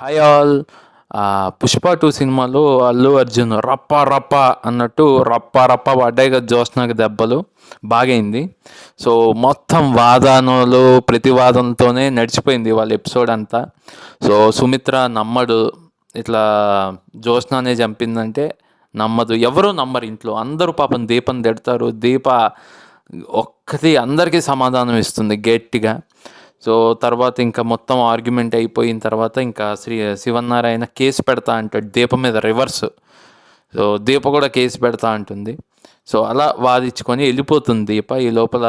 Hi all. 'Pushpa 2' సినిమాలో అల్లు అర్జున్ రప్ప రప్ప అన్నట్టు రప్ప రప్ప పడ్డాయి కదా జ్యోత్స్నకి దెబ్బలు. బాగైంది. సో మొత్తం వాదనలు ప్రతివాదనతోనే నడిచిపోయింది వాళ్ళ ఎపిసోడ్ అంతా. సో సుమిత్ర నమ్మడు, ఇట్లా జ్యోత్స్ననే చంపిందంటే నమ్మదు. ఎవరు నమ్మరు ఇంట్లో, అందరూ పాపం దీపం తిడతారు. దీప ఒక్కటి అందరికీ సమాధానం ఇస్తుంది గట్టిగా. సో తర్వాత ఇంకా మొత్తం ఆర్గ్యుమెంట్ అయిపోయిన తర్వాత ఇంకా శివన్నారాయణ కేసు పెడతా అంటాడు దీప మీద రివర్స్. సో దీప కూడా కేసు పెడతా అంటుంది. సో అలా వాదించుకొని వెళ్ళిపోతుంది దీప. ఈ లోపల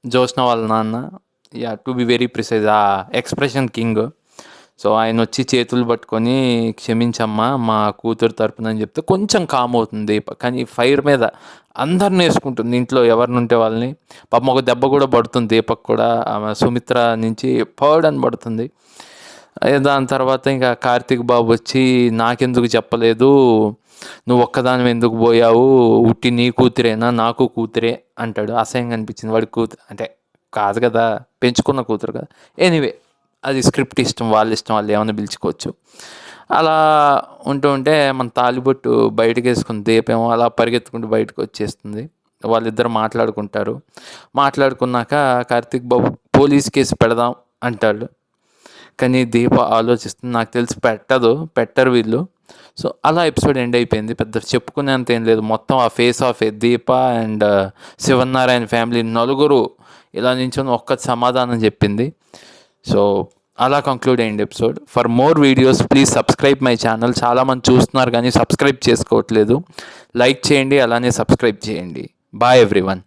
జ్యోత్స్న వాళ్ళ నాన్న, టు బి వెరీ ప్రిసైజ్, ఆ ఎక్స్ప్రెషన్ కింగ్. సో ఆయన వచ్చి చేతులు పట్టుకొని క్షమించమ్మా మా కూతురు తరపున అని చెప్తే కొంచెం కామ్ అవుతుంది దీప. కానీ ఫైర్ మీద అందరిని వేసుకుంటుంది ఇంట్లో ఎవరినుంటే వాళ్ళని. పాపం ఒక దెబ్బ కూడా పడుతుంది దీపక్ కూడా, ఆమె సుమిత్ర నుంచి అని పడుతుంది. దాని తర్వాత ఇంకా కార్తీక్ బాబు వచ్చి నాకెందుకు చెప్పలేదు, నువ్వు ఒక్కదాని ఎందుకు పోయావు, ఉట్టి నీ కూతురేనా, నాకు కూతురే అంటాడు. అసహ్యంగా అనిపించింది. వాడి కూతురు అంటే కాదు కదా, పెంచుకున్న కూతురు కదా. ఎనీవే అది స్క్రిప్ట్ ఇష్టం, వాళ్ళ ఇష్టం, వాళ్ళు ఏమైనా పిలుచుకోవచ్చు. అలా ఉంటే మన తాలిబొట్టు బయటకు వేసుకుని దీపేమో అలా పరిగెత్తుకుంటూ బయటకు వచ్చేస్తుంది. వాళ్ళిద్దరు మాట్లాడుకుంటారు. మాట్లాడుకున్నాక కార్తీక్ బాబు పోలీస్ కేసు పెడదాం అంటాడు. కానీ దీప ఆలోచిస్తుంది, నాకు తెలిసి పెట్టరు వీళ్ళు. సో అలా ఎపిసోడ్ ఎండ్ అయిపోయింది. పెద్ద చెప్పుకునేంత ఏం లేదు. మొత్తం ఆ face of Deepa and Sivanarayana family నలుగురు ఇలా నించొని ఒక్క సమాధానం చెప్పింది. సో అలా కంక్లూడ్ అయ్యింది episode. For more videos please subscribe my channel. చాలామంది చూస్తున్నారు కానీ సబ్స్క్రైబ్ చేసుకోవట్లేదు. లైక్ చేయండి, అలానే సబ్స్క్రైబ్ చేయండి. Bye everyone.